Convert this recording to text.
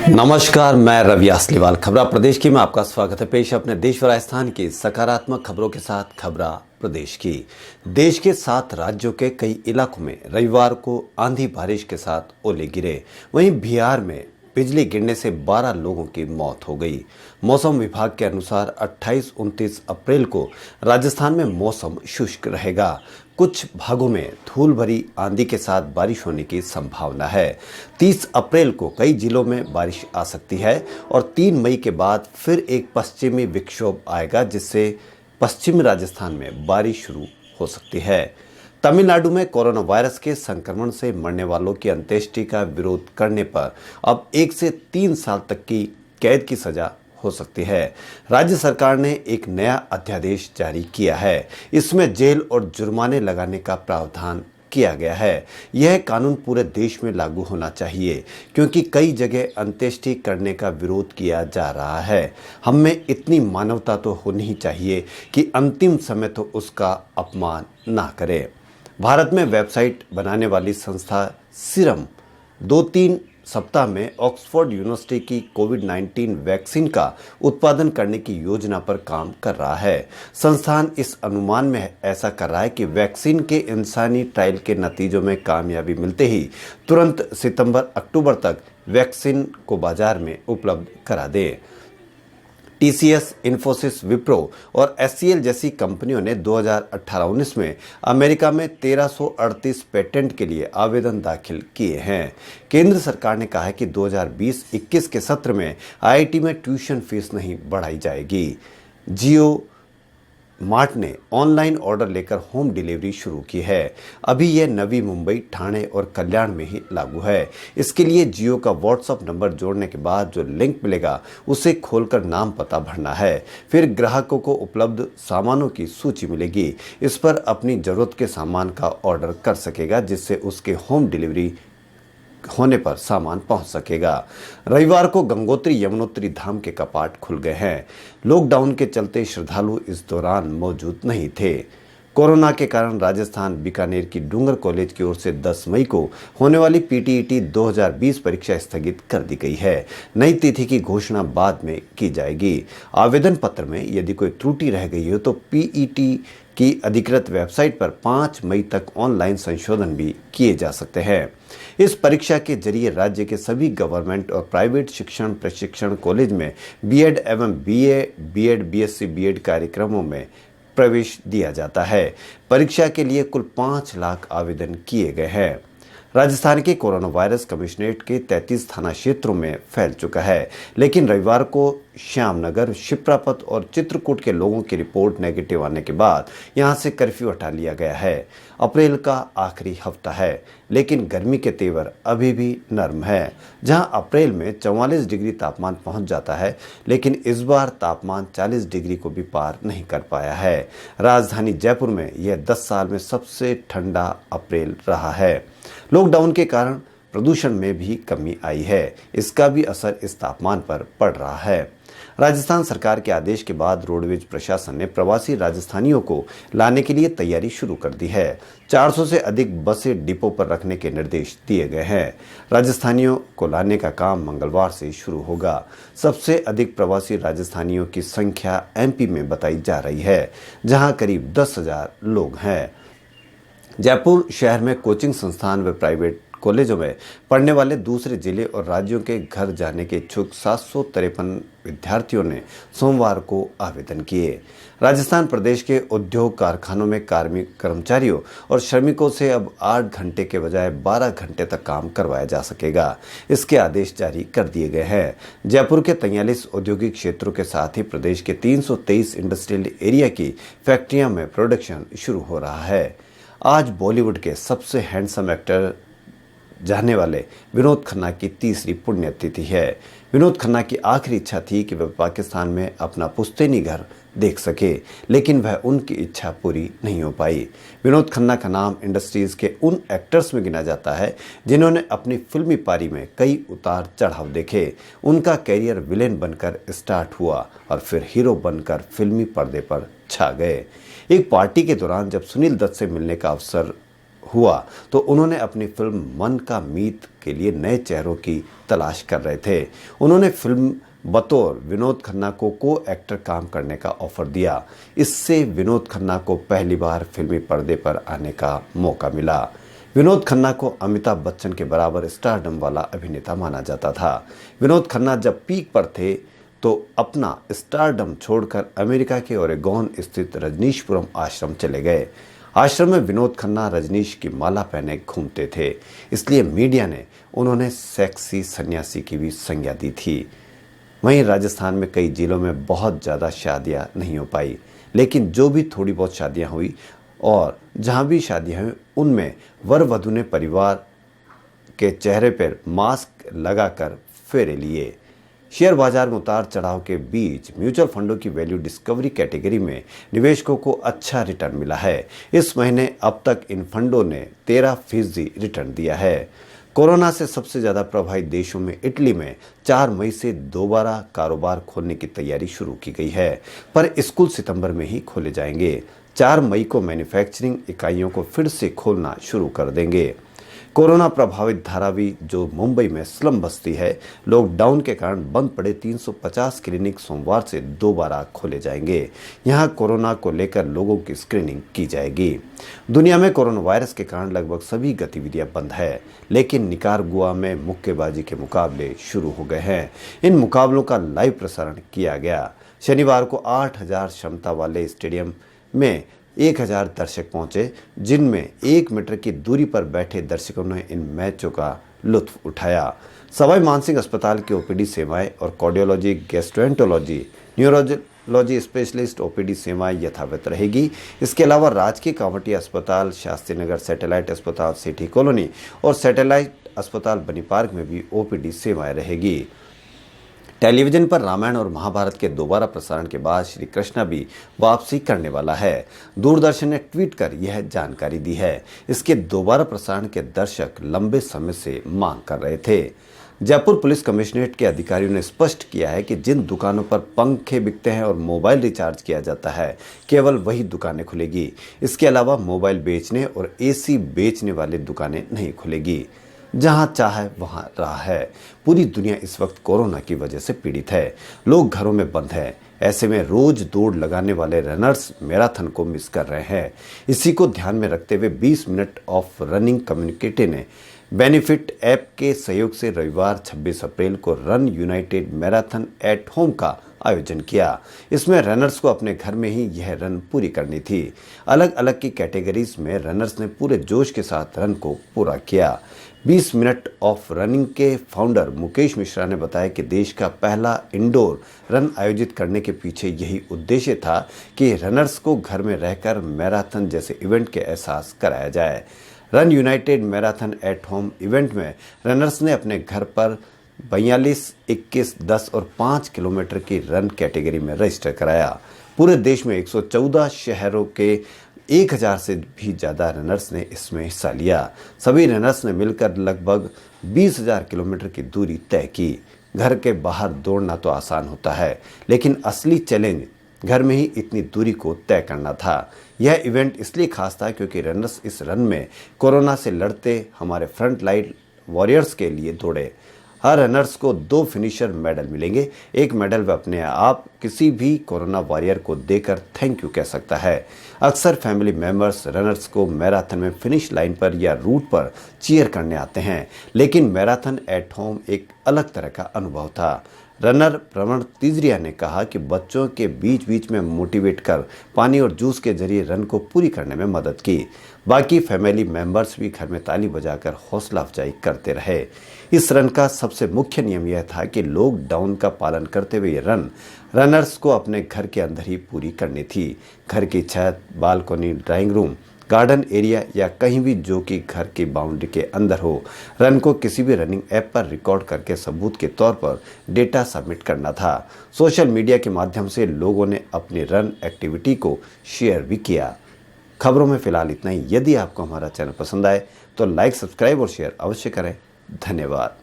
नमस्कार, मैं रवि असलीवाल। खबरा प्रदेश की में आपका स्वागत है। पेश अपने देश व राजस्थान की सकारात्मक खबरों के साथ खबरा प्रदेश की। देश के 7 राज्यों के कई इलाकों में रविवार को आंधी बारिश के साथ ओले गिरे। वहीं बिहार में बिजली गिरने से 12 लोगों की मौत हो गई। मौसम विभाग के अनुसार 28-29 अप्रैल को राजस्थान में मौसम शुष्क रहेगा। कुछ भागों में धूल भरी आंधी के साथ बारिश होने की संभावना है। 30 अप्रैल को कई जिलों में बारिश आ सकती है और 3 मई के बाद फिर एक पश्चिमी विक्षोभ आएगा, जिससे पश्चिमी राजस्थान में बारिश शुरू हो सकती है। तमिलनाडु में कोरोना वायरस के संक्रमण से मरने वालों की अंत्येष्टि का विरोध करने पर अब 1 से 3 साल तक की कैद की सजा हो सकती है। राज्य सरकार ने एक नया अध्यादेश जारी किया है। इसमें जेल और जुर्माने लगाने का प्रावधान किया गया है। यह कानून पूरे देश में लागू होना चाहिए, क्योंकि कई जगह अंत्येष्टि करने का विरोध किया जा रहा है। हम में इतनी मानवता तो होनी ही चाहिए कि अंतिम समय तो उसका अपमान ना करें। भारत में वेबसाइट बनाने वाली संस्था सीरम 2-3 सप्ताह में ऑक्सफोर्ड यूनिवर्सिटी की कोविड-19 वैक्सीन का उत्पादन करने की योजना पर काम कर रहा है। संस्थान इस अनुमान में ऐसा कर रहा है कि वैक्सीन के इंसानी ट्रायल के नतीजों में कामयाबी मिलते ही तुरंत सितंबर-अक्टूबर तक वैक्सीन को बाजार में उपलब्ध करा दे। टीसीएस, इन्फोसिस, विप्रो और एचसीएल जैसी कंपनियों ने 2018-19 में अमेरिका में 1338 पेटेंट के लिए आवेदन दाखिल किए हैं। केंद्र सरकार ने कहा है कि 2020-21 के सत्र में आईआईटी में ट्यूशन फीस नहीं बढ़ाई जाएगी। जियो मार्ट ने ऑनलाइन ऑर्डर लेकर होम डिलीवरी शुरू की है। अभी यह नवी मुंबई, ठाणे और कल्याण में ही लागू है। इसके लिए जियो का व्हाट्सएप नंबर जोड़ने के बाद जो लिंक मिलेगा उसे खोलकर नाम पता भरना है। फिर ग्राहकों को उपलब्ध सामानों की सूची मिलेगी। इस पर अपनी जरूरत के सामान का ऑर्डर कर सकेगा, जिससे उसके होम डिलीवरी होने पर सामान पहुंच सकेगा। रविवार को गंगोत्री यमुनोत्री धाम के कपाट खुल गए हैं। लॉकडाउन के चलते श्रद्धालु इस दौरान मौजूद नहीं थे। कोरोना के कारण राजस्थान बीकानेर की डूंगर कॉलेज की ओर से 10 मई को होने वाली पीटीईटी 2020 परीक्षा स्थगित कर दी गई है। नई तिथि की घोषणा बाद में की जाएगी। आवेदन पत्र में यदि कोई त्रुटि रह गई हो तो पीईटी की अधिकृत वेबसाइट पर 5 मई तक ऑनलाइन संशोधन भी किए जा सकते हैं। इस परीक्षा के जरिए राज्य के सभी गवर्नमेंट और प्राइवेट शिक्षण प्रशिक्षण कॉलेज में बीएड एवं बीए, बीएड, बीएससी, बीएड कार्यक्रमों में प्रवेश दिया जाता है। परीक्षा के लिए कुल 5 लाख आवेदन किए गए हैं। राजस्थान के कोरोना वायरस कमिश्नरेट के 33 थाना क्षेत्रों में फैल चुका है, लेकिन रविवार को श्यामनगर, शिप्रापत और चित्रकूट के लोगों की रिपोर्ट नेगेटिव आने के बाद यहां से कर्फ्यू हटा लिया गया है। अप्रैल का आखिरी हफ्ता है, लेकिन गर्मी के तेवर अभी भी नर्म है। जहां अप्रैल में 44 डिग्री तापमान पहुंच जाता है, लेकिन इस बार तापमान 40 डिग्री को भी पार नहीं कर पाया है। राजधानी जयपुर में यह 10 साल में सबसे ठंडा अप्रैल रहा है। लॉकडाउन के कारण प्रदूषण में भी कमी आई है। इसका भी असर इस तापमान पर पड़ रहा है। राजस्थान सरकार के आदेश के बाद रोडवेज प्रशासन ने प्रवासी राजस्थानियों को लाने के लिए तैयारी शुरू कर दी है। 400 से अधिक बसें डिपो पर रखने के निर्देश दिए गए हैं। राजस्थानियों को लाने का काम मंगलवार से शुरू होगा। सबसे अधिक प्रवासी राजस्थानियों की संख्या एमपी में बताई जा रही है, जहां करीब 10,000 लोग हैं। जयपुर शहर में कोचिंग संस्थान व प्राइवेट कॉलेजों में पढ़ने वाले दूसरे जिले और राज्यों के घर जाने के इच्छुक 753 विद्यार्थियों ने सोमवार को आवेदन किए। राजस्थान प्रदेश के उद्योग कारखानों में कार्मिक कर्मचारियों और श्रमिकों से अब 8 घंटे के बजाय 12 घंटे तक काम करवाया जा सकेगा। इसके आदेश जारी कर दिए गए हैं। जयपुर के 43 औद्योगिक क्षेत्रों के साथ ही प्रदेश के 323 इंडस्ट्रियल एरिया की फैक्ट्रियों में प्रोडक्शन शुरू हो रहा है। आज बॉलीवुड के सबसे हैंडसम एक्टर जाने वाले विनोद खन्ना की तीसरी पुण्यतिथि है। विनोद खन्ना की आखिरी इच्छा थी कि वह पाकिस्तान में अपना पुश्तैनी घर देख सके, लेकिन वह उनकी इच्छा पूरी नहीं हो पाई। विनोद खन्ना का नाम इंडस्ट्रीज के उन एक्टर्स में गिना जाता है जिन्होंने अपनी फिल्मी पारी में कई उतार चढ़ाव देखे। उनका कैरियर विलेन बनकर स्टार्ट हुआ और फिर हीरो बनकर फिल्मी पर्दे पर छा गए। एक पार्टी के दौरान जब सुनील दत्त से मिलने का अवसर हुआ तो उन्होंने अपनी फिल्म मन का मीत के लिए नए चेहरों की तलाश कर रहे थे। उन्होंने फिल्म बतौर विनोद खन्ना को एक्टर काम करने का ऑफर दिया। इससे विनोद खन्ना को पहली बार फिल्मी पर्दे पर आने का मौका मिला। विनोद खन्ना को अमिताभ बच्चन के बराबर स्टारडम वाला अभिनेता माना जाता था। विनोद खन्ना जब पीक पर थे तो अपना स्टारडम छोड़कर अमेरिका के ओरेगोन स्थित रजनीशपुरम आश्रम चले गए। आश्रम में विनोद खन्ना रजनीश की माला पहने घूमते थे, इसलिए मीडिया ने उन्होंने सेक्सी सन्यासी की भी संज्ञा दी थी। वहीं राजस्थान में कई जिलों में बहुत ज़्यादा शादियां नहीं हो पाई, लेकिन जो भी थोड़ी बहुत शादियां हुई और जहां भी शादियां हुई उनमें वर वधू ने परिवार के चेहरे पर मास्क लगाकर फेरे लिए। शेयर बाजार में उतार चढ़ाव के बीच म्यूचुअल फंडों की वैल्यू डिस्कवरी कैटेगरी में निवेशकों को अच्छा रिटर्न मिला है। इस महीने अब तक इन फंडों ने 13% रिटर्न दिया है। कोरोना से सबसे ज़्यादा प्रभावित देशों में इटली में 4 मई से दोबारा कारोबार खोलने की तैयारी शुरू की गई है, पर स्कूल सितंबर में ही खोले जाएंगे। 4 मई को मैन्युफैक्चरिंग इकाइयों को फिर से खोलना शुरू कर देंगे। कोरोना प्रभावित धारावी जो मुंबई में स्लम बस्ती है, लॉकडाउन के कारण बंद पड़े 350 क्लिनिक सोमवार से दोबारा खोले जाएंगे। यहां कोरोना को लेकर लोगों की स्क्रीनिंग की जाएगी। दुनिया में कोरोना वायरस के कारण लगभग सभी गतिविधियां बंद है, लेकिन निकारागुआ में मुक्केबाजी के मुकाबले शुरू हो गए हैं। इन मुकाबलों का लाइव प्रसारण किया गया। शनिवार को 8000 क्षमता वाले स्टेडियम में 1000 दर्शक पहुंचे, जिनमें 1 मीटर की दूरी पर बैठे दर्शकों ने इन मैचों का लुत्फ उठाया। सवाई मानसिंह अस्पताल की ओपीडी सेवाएं और cardiology, gastroenterology, neurology specialist OPD सेवाएं यथावत रहेगी। इसके अलावा राजकीय कांवटिया अस्पताल, शास्त्री नगर सैटेलाइट अस्पताल, सिटी कॉलोनी और सैटेलाइट अस्पताल बनी पार्क में भी ओपीडी सेवाएं रहेगी। टेलीविजन पर रामायण और महाभारत के दोबारा प्रसारण के बाद श्री कृष्णा भी वापसी करने वाला है। दूरदर्शन ने ट्वीट कर यह जानकारी दी है। इसके दोबारा प्रसारण के दर्शक लंबे समय से मांग कर रहे थे। जयपुर पुलिस कमिश्नरेट के अधिकारियों ने स्पष्ट किया है कि जिन दुकानों पर पंखे बिकते हैं और मोबाइल रिचार्ज किया जाता है, केवल वही दुकानें खुलेगी। इसके अलावा मोबाइल बेचने और एसी बेचने वाली दुकानें नहीं खुलेगी। जहां चाहे वहां राह है। पूरी दुनिया इस वक्त कोरोना की वजह से पीड़ित है। लोग घरों में बंद हैं। ऐसे में रोज दौड़ लगाने वाले रनर्स मैराथन को मिस कर रहे हैं। इसी को ध्यान में रखते हुए 20 मिनट ऑफ रनिंग कम्युनिटी ने बेनिफिट ऐप के सहयोग से रविवार 26 अप्रैल को run United marathon at home का आयोजन किया। इसमें रनर्स को अपने घर में ही यह रन पूरी करनी थी। अलग अलग की कैटेगरीज में रनर्स ने पूरे जोश के साथ रन को पूरा किया। 20 मिनट ऑफ रनिंग के फाउंडर मुकेश मिश्रा ने बताया कि देश का पहला इंडोर रन आयोजित करने के पीछे यही उद्देश्य था कि रनर्स को घर में रहकर मैराथन जैसे इवेंट के एहसास कराया जाए। Run United marathon at home event में रनर्स ने अपने घर पर 42, 21, 10 और 5 किलोमीटर की रन कैटेगरी में रजिस्टर कराया। पूरे देश में 114 शहरों के 1000 से भी ज़्यादा रनर्स ने इसमें हिस्सा लिया। सभी रनर्स ने मिलकर लगभग 20,000 किलोमीटर की दूरी तय की। घर के बाहर दौड़ना तो आसान होता है, लेकिन असली चैलेंज घर में ही इतनी दूरी को तय करना था। यह इवेंट इसलिए खास था क्योंकि रनर्स इस रन में कोरोना से लड़ते हमारे फ्रंट लाइन वॉरियर्स के लिए दौड़े। हर रनर्स को 2 फिनिशर मेडल मिलेंगे। एक मेडल वह अपने आप किसी भी कोरोना वॉरियर को देकर थैंक यू कह सकता है। अक्सर फैमिली मेंबर्स रनर्स को मैराथन में फिनिश लाइन पर या रूट पर चीयर करने आते हैं, लेकिन मैराथन एट होम एक अलग तरह का अनुभव था। रनर प्रवण तिजरिया ने कहा कि बच्चों के बीच बीच में मोटिवेट कर पानी और जूस के जरिए रन को पूरी करने में मदद की। बाकी फैमिली मेंबर्स भी घर में ताली बजाकर हौसला अफजाई करते रहे। इस रन का सबसे मुख्य नियम यह था कि लॉकडाउन का पालन करते हुए रनर्स को अपने घर के अंदर ही पूरी करनी थी। घर की छत, balcony, drawing room, garden area या कहीं भी जो कि घर की बाउंड्री के अंदर हो। रन को किसी भी रनिंग ऐप पर रिकॉर्ड करके सबूत के तौर पर डेटा सबमिट करना था। सोशल मीडिया के माध्यम से लोगों ने अपनी रन एक्टिविटी को शेयर भी किया। खबरों में फिलहाल इतना ही। यदि आपको हमारा चैनल पसंद आए तो लाइक, सब्सक्राइब और शेयर अवश्य करें। धन्यवाद।